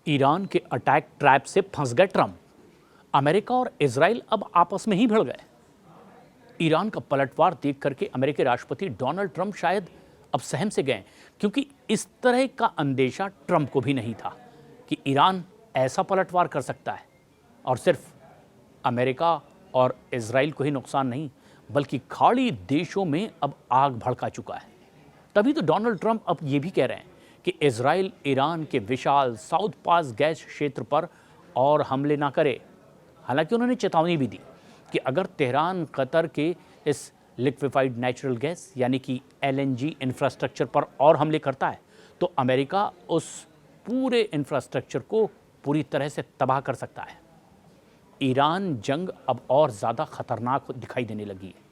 Iran के attack trap से फंस गए ट्रंप। अमेरिका और इजराइल अब आपस में ही भिड़ गए। ईरान का पलटवार देख करके अमेरिकी राष्ट्रपति डोनाल्ड ट्रंप शायद अब सहम से गए, क्योंकि इस तरह का अंदेशा ट्रंप को भी नहीं था कि ईरान ऐसा पलटवार कर सकता है। और सिर्फ अमेरिका और इजराइल को ही नुकसान नहीं, बल्कि खाड़ी देशों में अब आग भड़का चुका है। तभी तो डोनाल्ड ट्रंप अब ये भी कह रहे हैं कि इजराइल ईरान के विशाल साउथ पास गैस क्षेत्र पर और हमले ना करे। हालांकि उन्होंने चेतावनी भी दी कि अगर तेहरान कतर के इस लिक्विफाइड नेचुरल गैस यानी कि LNG इंफ्रास्ट्रक्चर पर और हमले करता है तो अमेरिका उस पूरे इंफ्रास्ट्रक्चर को पूरी तरह से तबाह कर सकता है। ईरान जंग अब और ज़्यादा खतरनाक दिखाई देने लगी है।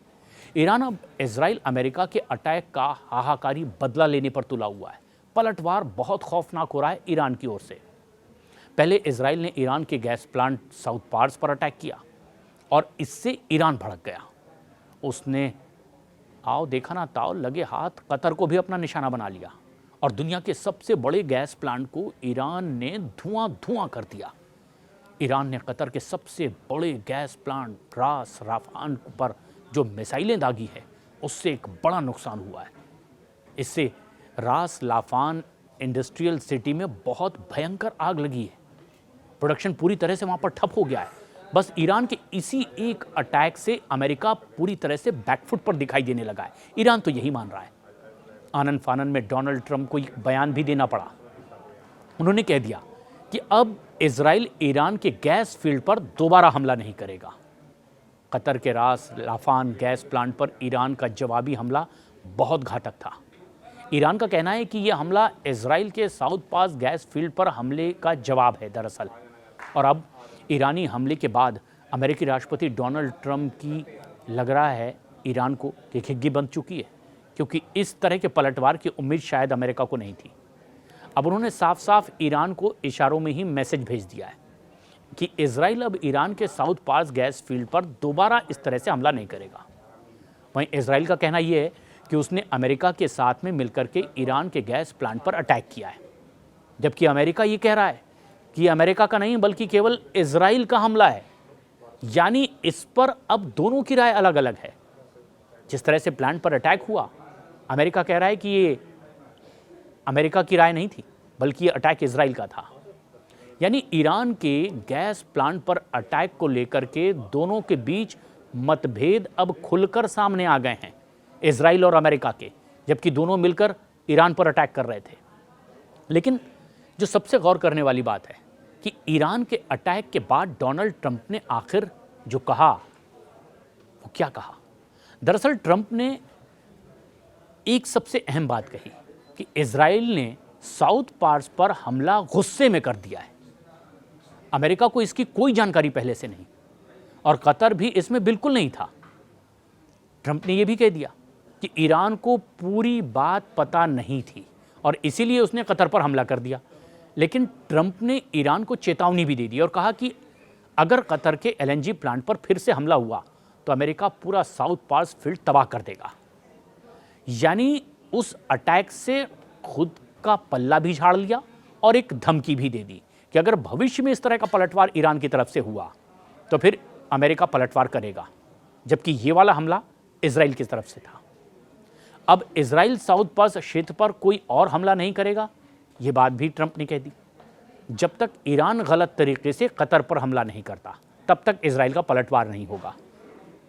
ईरान अब इजराइल अमेरिका के अटैक का हाहाकारी बदला लेने पर तुला हुआ है। पलटवार बहुत खौफनाक हो रहा है ईरान की ओर से। पहले इजराइल ने ईरान के गैस प्लांट साउथ पार्स पर अटैक किया और इससे ईरान भड़क गया। उसने आओ देखा ना ताओ लगे हाथ कतर को भी अपना निशाना बना लिया और दुनिया के सबसे बड़े गैस प्लांट को ईरान ने धुआं धुआं कर दिया। ईरान ने कतर के सबसे बड़े गैस प्लांट रास लाफान पर जो मिसाइलें दागी है उससे एक बड़ा नुकसान हुआ है। इससे रास लाफान इंडस्ट्रियल सिटी में बहुत भयंकर आग लगी है। प्रोडक्शन पूरी तरह से वहां पर ठप हो गया है। बस ईरान के इसी एक अटैक से अमेरिका पूरी तरह से बैकफुट पर दिखाई देने लगा है। ईरान तो यही मान रहा है। आनन फानन में डोनाल्ड ट्रंप को एक बयान भी देना पड़ा। उन्होंने कह दिया कि अब इजराइल ईरान के गैस फील्ड पर दोबारा हमला नहीं करेगा। कतर के रास लाफान गैस प्लांट पर ईरान का जवाबी हमला बहुत घातक था। ईरान का कहना है कि यह हमला इजराइल के साउथ पास गैस फील्ड पर हमले का जवाब है दरअसल। और अब ईरानी हमले के बाद अमेरिकी राष्ट्रपति डोनाल्ड ट्रंप की लग रहा है ईरान को कि खिग्गी बंध चुकी है, क्योंकि इस तरह के पलटवार की उम्मीद शायद अमेरिका को नहीं थी। अब उन्होंने साफ साफ ईरान को इशारों में ही मैसेज भेज दिया है कि इजराइल अब ईरान के साउथ पास गैस फील्ड पर दोबारा इस तरह से हमला नहीं करेगा। वहीं इजराइल का कहना यह है कि उसने अमेरिका के साथ में मिलकर के ईरान के गैस प्लांट पर अटैक किया है, जबकि अमेरिका ये कह रहा है कि अमेरिका का नहीं बल्कि केवल इजराइल का हमला है। यानी इस पर अब दोनों की राय अलग अलग है। जिस तरह से प्लांट पर अटैक हुआ, अमेरिका कह रहा है कि ये अमेरिका की राय नहीं थी बल्कि ये अटैक इजराइल का था। यानी ईरान के गैस प्लांट पर अटैक को लेकर के दोनों के बीच मतभेद अब खुलकर सामने आ गए हैं, इजराइल और अमेरिका के, जबकि दोनों मिलकर ईरान पर अटैक कर रहे थे। लेकिन जो सबसे गौर करने वाली बात है कि ईरान के अटैक के बाद डोनाल्ड ट्रंप ने आखिर जो कहा वो क्या कहा। दरअसल ट्रंप ने एक सबसे अहम बात कही कि इजराइल ने साउथ पार्स पर हमला गुस्से में कर दिया है। अमेरिका को इसकी कोई जानकारी पहले से नहीं और कतर भी इसमें बिल्कुल नहीं था। ट्रंप ने यह भी कह दिया कि ईरान को पूरी बात पता नहीं थी और इसीलिए उसने कतर पर हमला कर दिया। लेकिन ट्रंप ने ईरान को चेतावनी भी दे दी और कहा कि अगर कतर के LNG प्लांट पर फिर से हमला हुआ तो अमेरिका पूरा साउथ पार्स फील्ड तबाह कर देगा। यानी उस अटैक से खुद का पल्ला भी झाड़ लिया और एक धमकी भी दे दी कि अगर भविष्य में इस तरह का पलटवार ईरान की तरफ से हुआ तो फिर अमेरिका पलटवार करेगा, जबकि ये वाला हमला इजराइल की तरफ से था। अब इजराइल साउथ पास क्षेत्र पर कोई और हमला नहीं करेगा, ये बात भी ट्रंप ने कह दी। जब तक ईरान गलत तरीके से कतर पर हमला नहीं करता तब तक इजराइल का पलटवार नहीं होगा।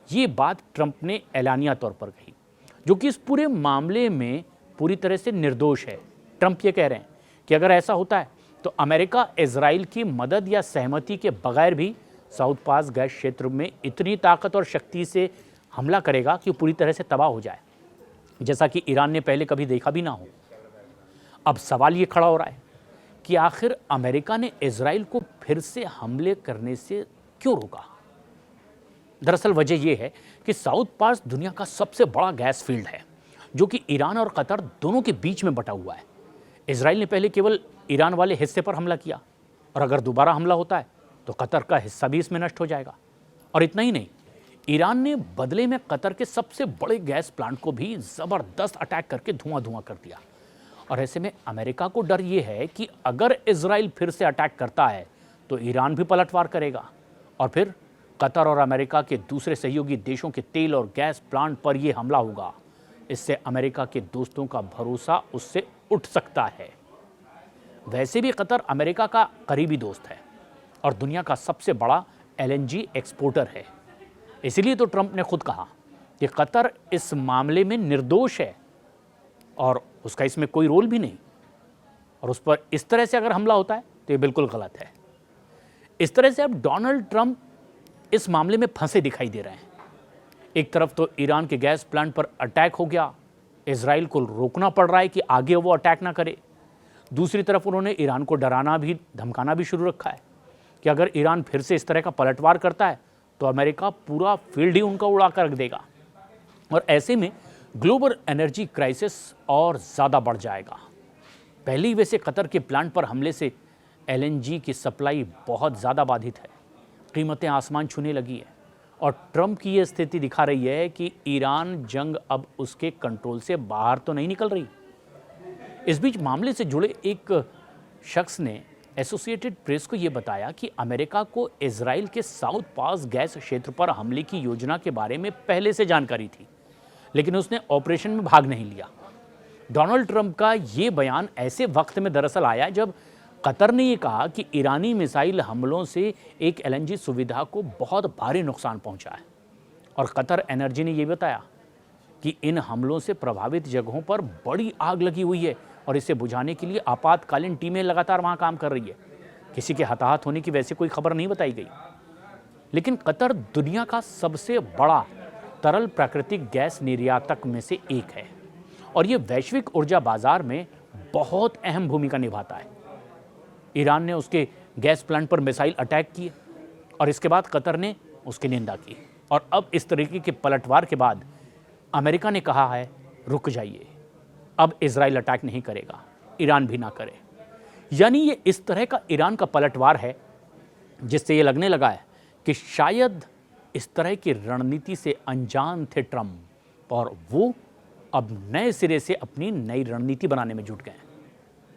ये बात ट्रंप ने ऐलानिया तौर पर कही, जो कि इस पूरे मामले में पूरी तरह से निर्दोष है। ट्रंप ये कह रहे हैं कि अगर ऐसा होता है तो अमेरिका इजराइल की मदद या सहमति के बगैर भी साउथ पास गैस क्षेत्र में इतनी ताकत और शक्ति से हमला करेगा कि वो पूरी तरह से तबाह हो जाए, जैसा कि ईरान ने पहले कभी देखा भी ना हो। अब सवाल ये खड़ा हो रहा है कि आखिर अमेरिका ने इजराइल को फिर से हमले करने से क्यों रोका। दरअसल वजह यह है कि साउथ पार्स दुनिया का सबसे बड़ा गैस फील्ड है, जो कि ईरान और कतर दोनों के बीच में बटा हुआ है। इजराइल ने पहले केवल ईरान वाले हिस्से पर हमला किया और अगर दोबारा हमला होता है तो कतर का हिस्सा भी इसमें नष्ट हो जाएगा। और इतना ही नहीं, ईरान ने बदले में कतर के सबसे बड़े गैस प्लांट को भी जबरदस्त अटैक करके धुआं धुआं कर दिया। और ऐसे में अमेरिका को डर ये है कि अगर इजराइल फिर से अटैक करता है तो ईरान भी पलटवार करेगा और फिर कतर और अमेरिका के दूसरे सहयोगी देशों के तेल और गैस प्लांट पर यह हमला होगा। इससे अमेरिका के दोस्तों का भरोसा उससे उठ सकता है। वैसे भी कतर अमेरिका का करीबी दोस्त है और दुनिया का सबसे बड़ा एलएनजी एक्सपोर्टर है। इसलिए तो ट्रंप ने खुद कहा कि कतर इस मामले में निर्दोष है और उसका इसमें कोई रोल भी नहीं, और उस पर इस तरह से अगर हमला होता है तो ये बिल्कुल गलत है। इस तरह से अब डोनाल्ड ट्रंप इस मामले में फंसे दिखाई दे रहे हैं। एक तरफ तो ईरान के गैस प्लांट पर अटैक हो गया, इजराइल को रोकना पड़ रहा है कि आगे वो अटैक ना करे। दूसरी तरफ उन्होंने ईरान को डराना भी धमकाना भी शुरू रखा है कि अगर ईरान फिर से इस तरह का पलटवार करता है तो अमेरिका पूरा फील्ड ही उनका उड़ा कर रख देगा और ऐसे में ग्लोबल एनर्जी क्राइसिस और ज़्यादा बढ़ जाएगा। पहले ही वैसे कतर के प्लांट पर हमले से एलएनजी की सप्लाई बहुत ज़्यादा बाधित है, कीमतें आसमान छूने लगी है और ट्रंप की यह स्थिति दिखा रही है कि ईरान जंग अब उसके कंट्रोल से बाहर तो नहीं निकल रही। इस बीच मामले से जुड़े एक शख्स ने एसोसिएटेड प्रेस को यह बताया कि अमेरिका को इजराइल के साउथ पास गैस क्षेत्र पर हमले की योजना के बारे में पहले से जानकारी थी, लेकिन उसने ऑपरेशन में भाग नहीं लिया। डोनाल्ड ट्रंप का ये बयान ऐसे वक्त में दरअसल आया जब कतर ने यह कहा कि ईरानी मिसाइल हमलों से एक एलएनजी सुविधा को बहुत भारी नुकसान पहुंचा है और कतर एनर्जी ने यह बताया कि इन हमलों से प्रभावित जगहों पर बड़ी आग लगी हुई है और इसे बुझाने के लिए आपातकालीन टीमें लगातार वहां काम कर रही है। किसी के हताहत होने की वैसे कोई खबर नहीं बताई गई, लेकिन कतर दुनिया का सबसे बड़ा तरल प्राकृतिक गैस निर्यातक में से एक है और ये वैश्विक ऊर्जा बाजार में बहुत अहम भूमिका निभाता है। ईरान ने उसके गैस प्लांट पर मिसाइल अटैक किए और इसके बाद कतर ने उसकी निंदा की और अब इस तरीके के पलटवार के बाद अमेरिका ने कहा है रुक जाइए, अब इजराइल अटैक नहीं करेगा, ईरान भी ना करे। यानी ये इस तरह का ईरान का पलटवार है जिससे ये लगने लगा है कि शायद इस तरह की रणनीति से अनजान थे ट्रंप और वो अब नए सिरे से अपनी नई रणनीति बनाने में जुट गए हैं।